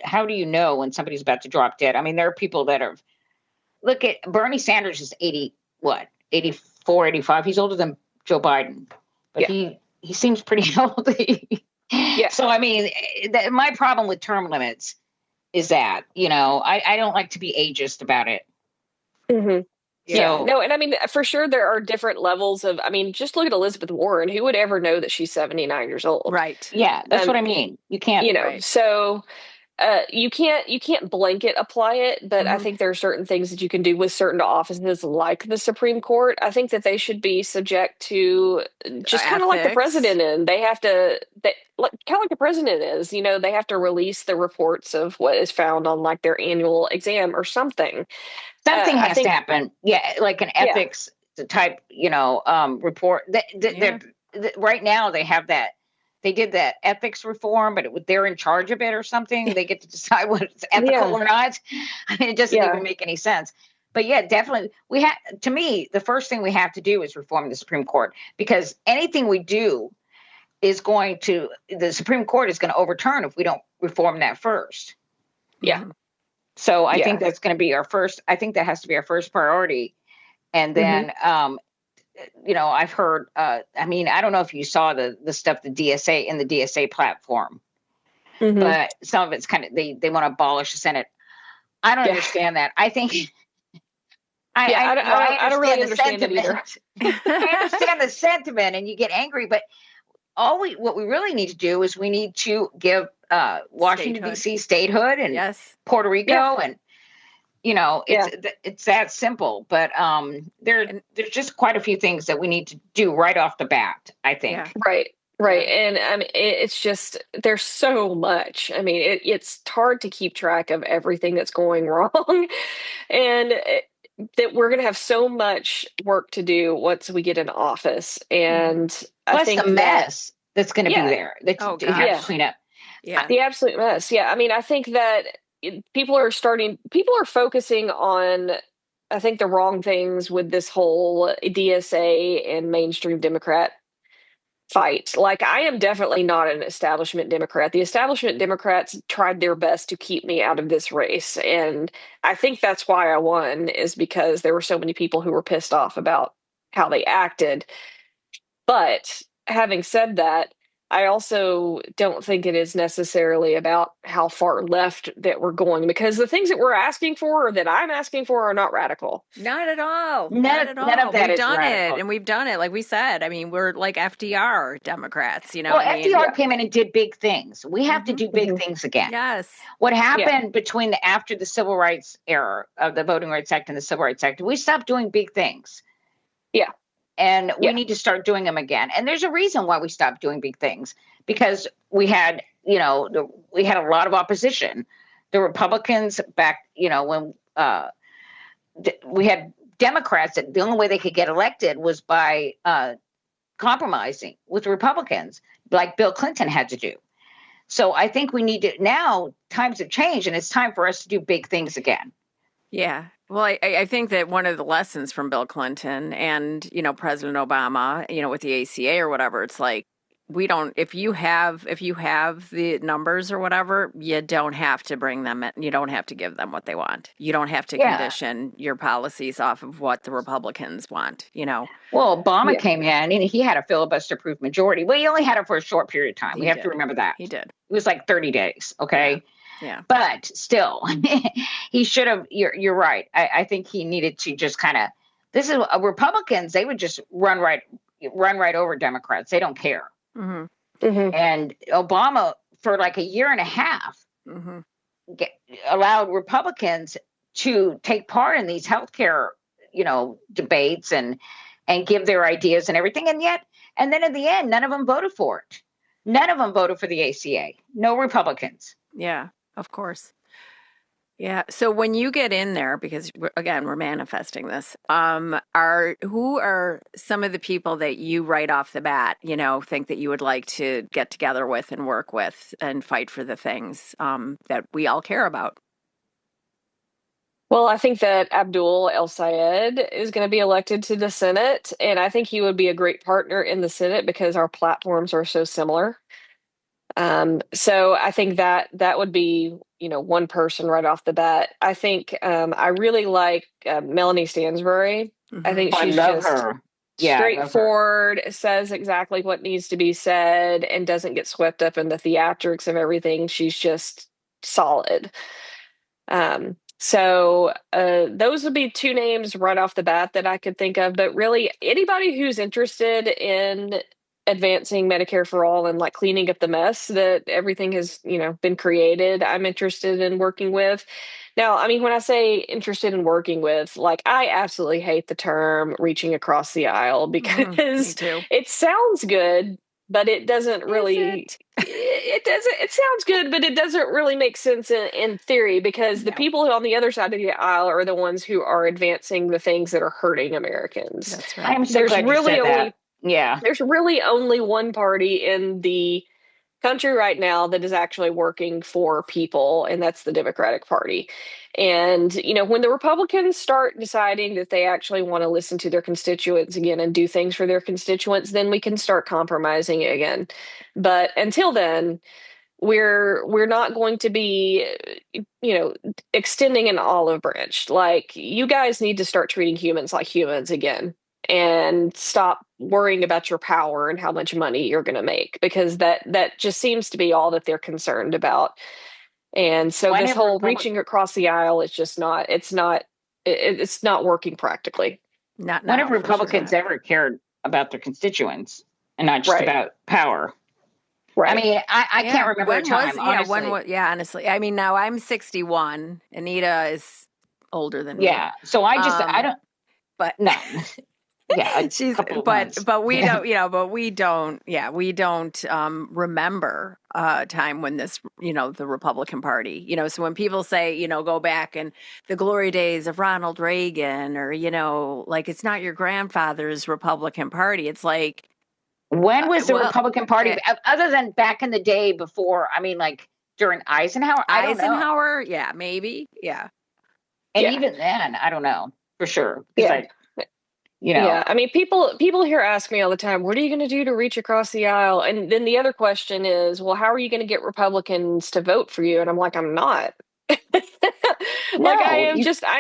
How do you know when somebody's about to drop dead? I mean, there are people that are, look at Bernie Sanders is 80, what, 84, 85. He's older than Joe Biden, but Yeah. he seems pretty healthy. Yeah. So, I mean, my problem with term limits is that, I don't like to be ageist about it. Mm-hmm. Yeah. So, No, and I mean, for sure, there are different levels of, I mean, just look at Elizabeth Warren. Who would ever know that she's 79 years old? Right. yeah, that's Um, what I mean. You can't, Right. so you can't blanket apply it, but I Mhm. think there are certain things that you can do with certain offices like the Supreme Court. I think that they should be subject to just kind of like the Ethics. president, and they have to kind of like the president is, they have to release the reports of what is found on like their annual exam or something. something I has to think, happen. Yeah, like an yeah, ethics type, report. Yeah. Right now they have that. They did that ethics reform, but they're in charge of it or something. They get to decide what's ethical yeah, or not. I mean, it doesn't yeah, even make any sense. But yeah, definitely, we have. To me, the first thing we have to do is reform the Supreme Court because anything we do the Supreme Court is going to overturn if we don't reform that first. yeah. Mhm. So I Yeah. think that's going to be our first. I think that has to be our first priority. And then, I've heard. I mean, I don't know if you saw the stuff the DSA in the DSA platform, but some of it's kind of they want to abolish the Senate. I don't understand that. I think I don't really the understand it either. sentiment. I understand the sentiment, and you get angry, but what we really need to do is we need to give Washington Statehood. D.C. statehood and Yes. Puerto Rico, and Yeah. it's that simple. But there's just quite a few things that we need to do right off the bat, I think. Yeah. Right. And I mean, it's just, there's so much. I mean, it's hard to keep track of everything that's going wrong. And that we're going to have so much work to do once we get in office. And I Plus think the mess that's going to be there that Oh, you have gosh. to clean up. Yeah. the absolute mess. Yeah. I mean, I think that people are focusing on, I think, the wrong things with this whole DSA and mainstream Democrat fight. Like, I am definitely not an establishment Democrat. The establishment Democrats tried their best to keep me out of this race. And I think that's why I won, is because there were so many people who were pissed off about how they acted. But having said that, I also don't think it is necessarily about how far left that we're going, because the things that we're asking for, or that I'm asking for, are not radical. Not at all. None of that We've is done radical. it, and we've done it. Like we said, I mean, we're like FDR Democrats, Well, I mean? FDR came in and did big things. We have to do big things again. Yes. What happened between after the Civil Rights era of the Voting Rights Act and the Civil Rights Act, we stopped doing big things. Yeah. And we need to start doing them again. And there's a reason why we stopped doing big things, because we had, we had a lot of opposition. The Republicans back, when we had Democrats, that the only way they could get elected was by compromising with Republicans, like Bill Clinton had to do. So I think we need to, now times have changed, and it's time for us to do big things again. Yeah. Well, I think that one of the lessons from Bill Clinton and, President Obama, with the ACA or whatever, it's like, if you have the numbers or whatever, you don't have to bring them in. You don't have to give them what they want. You don't have to condition your policies off of what the Republicans want, Well, Obama came in and he had a filibuster-proof majority. Well, he only had it for a short period of time. We have to remember that. He did. It was like 30 days. Okay. Yeah. But still, he should have, you're right. I think he needed to just kind of, this is Republicans, they would just run right over Democrats. They don't care. And Obama, for like a year and a half, allowed Republicans to take part in these healthcare, debates and give their ideas and everything. And then in the end, none of them voted for it. None of them voted for the ACA. No Republicans. Yeah, of course. Yeah. So when you get in there, because we're manifesting this, who are some of the people that you right off the bat, think that you would like to get together with and work with and fight for the things that we all care about? Well, I think that Abdul El Sayed is going to be elected to the Senate, and I think he would be a great partner in the Senate because our platforms are so similar. So I think that would be, one person right off the bat. I think I really like Melanie Stansbury. I think she's just her. straightforward, says exactly what needs to be said, and doesn't get swept up in the theatrics of everything. She's just solid. So those would be two names right off the bat that I could think of. But really, anybody who's interested in advancing Medicare for all and like cleaning up the mess that everything has, been created, I'm interested in working with. Now, I mean, when I say interested in working with, like, I absolutely hate the term reaching across the aisle because it sounds good, but it doesn't really, it sounds good, but it doesn't really make sense in theory, because the people on the other side of the aisle are the ones who are advancing the things that are hurting Americans. That's right. I'm so glad you said that. Yeah. There's really only one party in the country right now that is actually working for people, and that's the Democratic Party. And, when the Republicans start deciding that they actually want to listen to their constituents again and do things for their constituents, then we can start compromising again. But until then, we're not going to be, extending an olive branch. Like, you guys need to start treating humans like humans again and stop worrying about your power and how much money you're going to make, because that just seems to be all that they're concerned about. And so this Whenever whole reaching across the aisle is just not, it's not working practically. Not when now, have for sure Republicans not. ever cared about their constituents and not just Right. about power? Right. I mean, I Yeah. can't remember a When was, time, yeah, when honestly. was, yeah, honestly. I mean, now I'm 61. Anita is older than me. Yeah. So I don't, But no. Yeah, a she's, couple of months. but we don't, but we don't, yeah, we don't remember a time when this, the Republican Party, so when people say, go back and the glory days of Ronald Reagan, or, like, it's not your grandfather's Republican Party. It's like, When was the well, Republican Party, other than back in the day before, I mean, like during Eisenhower? I don't know. Eisenhower, yeah, maybe, yeah. And Yeah. even then, I don't know for sure. Because Yeah. Yeah, I mean, people here ask me all the time, what are you going to do to reach across the aisle? And then the other question is, well, how are you going to get Republicans to vote for you? And I'm like, I'm not. Like, no, I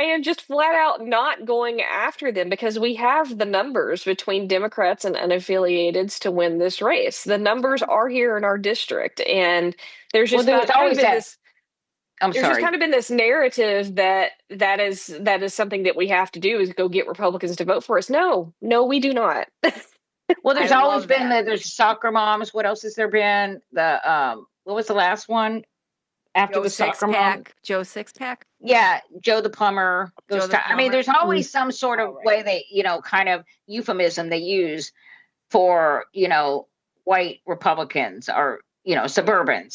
am just flat out not going after them, because we have the numbers between Democrats and unaffiliateds to win this race. The numbers are here in our district, and there's well, just there was kind of always been that. this I'm there's just sorry. kind of been this narrative that is something that we have to do, is go get Republicans to vote for us. No, no, we do not. Well, there's I always love been that. there's soccer moms. What else has there been? The what was the last one after Joe the soccer mom? Joe Sixpack, Yeah, Joe the plumber. Joe Those the I mean, plumber. there's always some sort of way they, kind of euphemism they use for, white Republicans or, suburban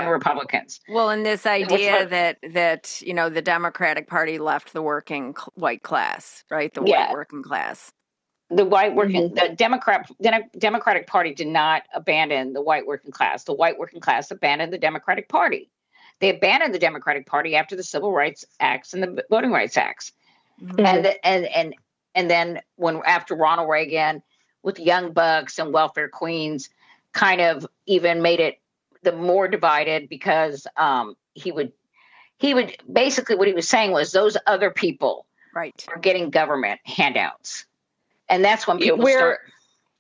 Yeah. Republicans. Well, and this That was idea what, that the Democratic Party left the working white class, right? The white yeah, working class. the Democratic Party did not abandon the white working class. The white working class abandoned the Democratic Party. They abandoned the Democratic Party after the Civil Rights Acts and the Voting Rights Acts. Mm-hmm. And then when after Ronald Reagan with Young Bucks and Welfare Queens kind of even made it the more divided, because he would basically, what he was saying was those other people Right. are getting government handouts. And that's when people we're start.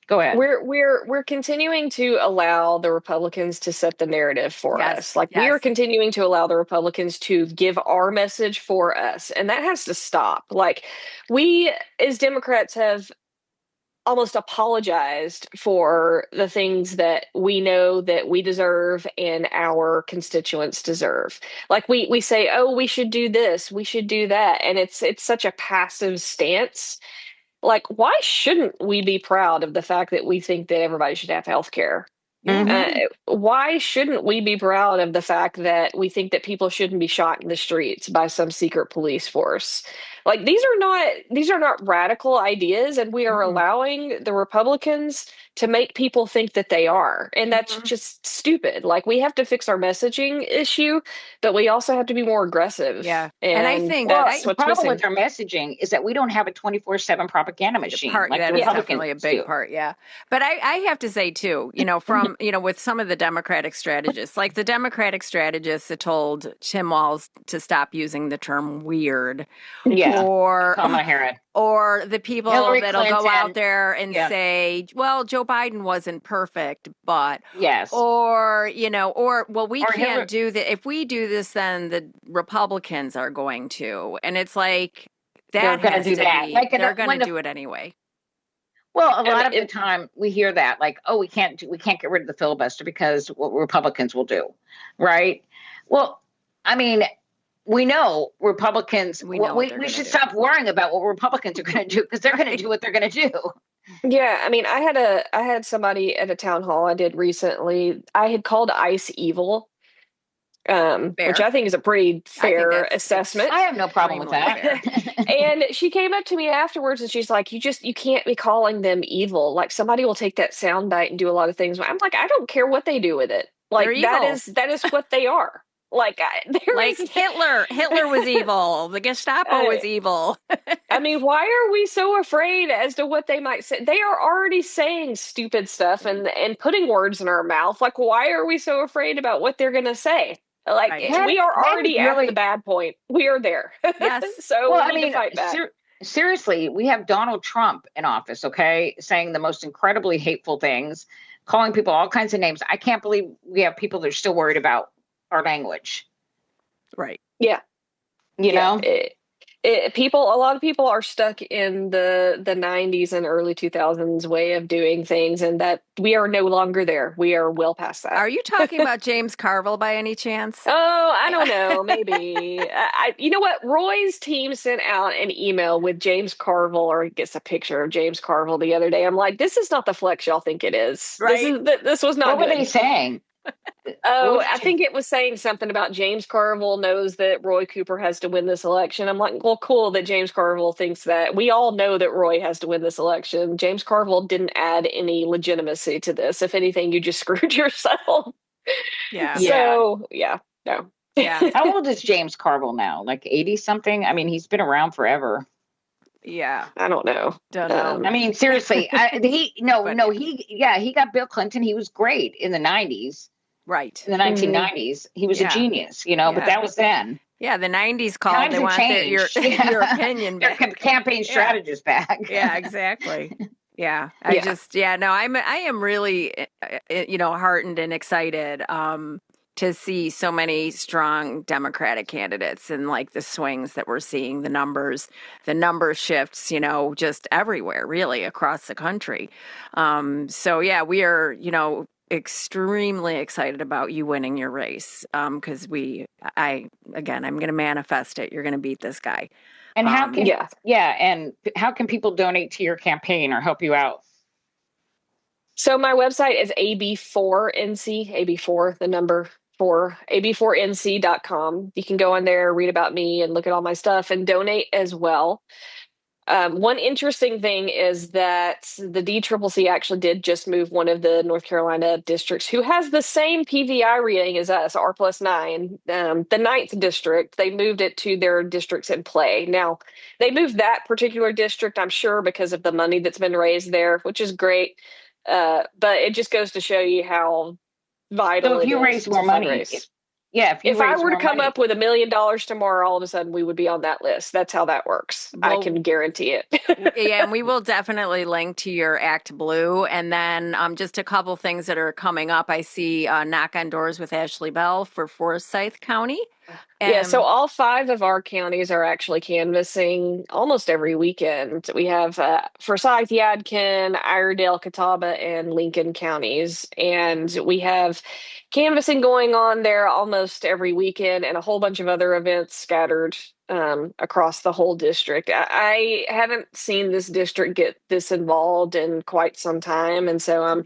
Go ahead. we're continuing to allow the Republicans to set the narrative for Yes, us. Like, we yes. are continuing to allow the Republicans to give our message for us, and that has to stop. Like, we as Democrats have almost apologized for the things that we know that we deserve and our constituents deserve. Like, we say, oh, we should do this, we should do that, and it's such a passive stance. Like, why shouldn't we be proud of the fact that we think that everybody should have health care? Yeah. Why shouldn't we be proud of the fact that we think that people shouldn't be shot in the streets by some secret police force? Like, these are not radical ideas, and we are Mm-mm. allowing the Republicans to make people think that they are. And that's Mhm. just stupid. Like, we have to fix our messaging issue, but we also have to be more aggressive. Yeah. And I think that's The what's problem missing. with our messaging is that we don't have a 24/7 propaganda machine like That the is Republicans definitely a big do. part, yeah. But I have to say too, from with some of the Democratic strategists, like the Democratic strategists that told Tim Walz to stop using the term weird, Yeah. or Kamala Harris. or the people Hillary that'll go Clinton. out there and Yeah. say, well, Joe Biden wasn't perfect, but Yes. or well, we Or can't Hillary- do that. If we do this, then the Republicans are going to. And it's like, They're that gonna has do to that. be, Like, they're going when to the do it anyway. Well, a lot of the it, time we hear that, like, oh, we can't get rid of the filibuster because what Republicans will do, right? Well, I mean, we know Republicans. We know what they're We gonna should do. stop worrying about what Republicans are going to do, because they're going to do what they're going to do. Yeah, I mean, I had somebody at a town hall I did recently. I had called ICE evil, which Fair. I think is a pretty I think fair that's assessment. I have no problem with extremely that. fair. And she came up to me afterwards and she's like, you can't be calling them evil. Like, somebody will take that sound bite and do a lot of things. I'm like, I don't care what they do with it. They're Like, evil. that is what they are. There Like is Hitler was evil. The Gestapo was evil. I mean, why are we so afraid as to what they might say? They are already saying stupid stuff and putting words in our mouth. Like, why are we so afraid about what they're going to say? Like, Right. we are That is already at the really, bad point. We are there. Yes. So well, we I need to mean, fight back. seriously, we have Donald Trump in office, okay, saying the most incredibly hateful things, calling people all kinds of names. I can't believe we have people that are still worried about our language, Right. Yeah. you Yeah. know? A lot of people are stuck in the 90s and early 2000s way of doing things, and that we are no longer there. We are well past that. Are you talking about James Carville by any chance? Oh, I don't know. Maybe. You know what? Roy's team sent out an email with James Carville, or I guess a picture of James Carville the other day. I'm like, this is not the flex y'all think it is. Right. This was not What were they good. saying? Oh, What I was think it was saying something about James Carville knows that Roy Cooper has to win this election. I'm like, well, cool that James Carville thinks that. We all know that Roy has to win this election. James Carville didn't add any legitimacy to this. If anything, you just screwed yourself. Yeah. Yeah. So, yeah, no. Yeah. How old is James Carville now? Like 80 something? I mean, he's been around forever. Yeah. I don't know. Don't know. I mean, seriously, he got Bill Clinton. He was great in the 90s, Right. in the 1990s. He was a Yeah. genius, but Yeah. that was then. Yeah. The 90s called. Times They have want your changed. your opinion Their back. campaign strategist back. Yeah, exactly. Yeah. Yeah. I am really, heartened and excited to see so many strong Democratic candidates and like the swings that we're seeing, the number shifts, just everywhere, really across the country. So yeah, we are, extremely excited about you winning your race. Because I'm going to manifest it. You're going to beat this guy. And Yeah. and how can people donate to your campaign or help you out? So my website is AB4NC, AB4, the number 4, AB4NC.com. You can go on there, read about me, and look at all my stuff and donate as well. One interesting thing is that the DCCC actually did just move one of the North Carolina districts who has the same PVI rating as us, R+9, the 9th district. They moved it to their districts in play. Now, they moved that particular district, I'm sure, because of the money that's been raised there, which is great. But it just goes to show you how vital So if it you is raise to more money, fundraise. if I were to come up with $1 million tomorrow, all of a sudden we would be on that list. That's how that works. I Well, can guarantee it. Yeah, and we will definitely link to your TruBlu. And then just a couple things that are coming up. I see Knock on Doors with Ashley Bell for Forsyth County. Yeah, so all 5 of our counties are actually canvassing almost every weekend. We have Forsyth, Yadkin, Iredell, Catawba, and Lincoln counties. And we have canvassing going on there almost every weekend and a whole bunch of other events scattered across the whole district. I haven't seen this district get this involved in quite some time. And so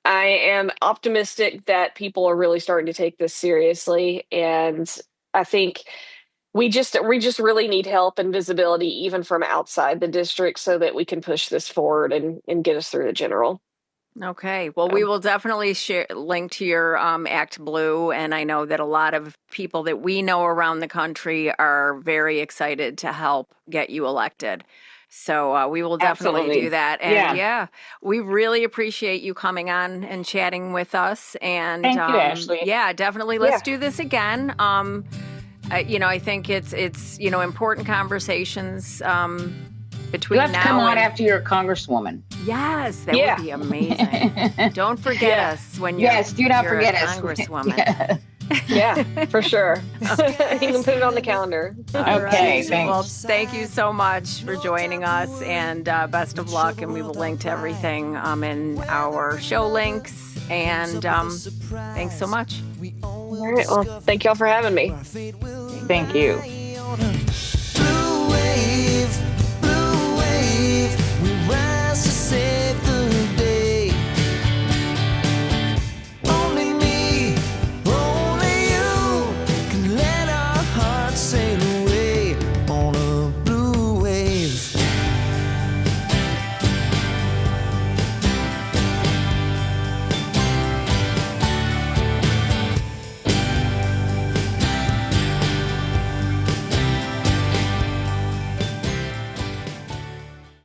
I am optimistic that people are really starting to take this seriously. And I think we just really need help and visibility even from outside the district so that we can push this forward and get us through the general. Okay. Well, we will definitely link to your TruBlu, and I know that a lot of people that we know around the country are very excited to help get you elected. So we will definitely do that. And yeah, we really appreciate you coming on and chatting with us. And thank you, Ashley. Yeah, definitely. Let's do this again. I think it's important conversations between You have to now come on and after you're a congresswoman. Yes, that would be amazing. Don't forget us when you're do not you're forget a us. Congresswoman. Yeah, for sure. You can put it on the calendar. Okay, thanks. Well, thank you so much for joining us, and best of luck. And we will link to everything in our show links. And thanks so much. All right. Well, thank y'all for having me. Thank you.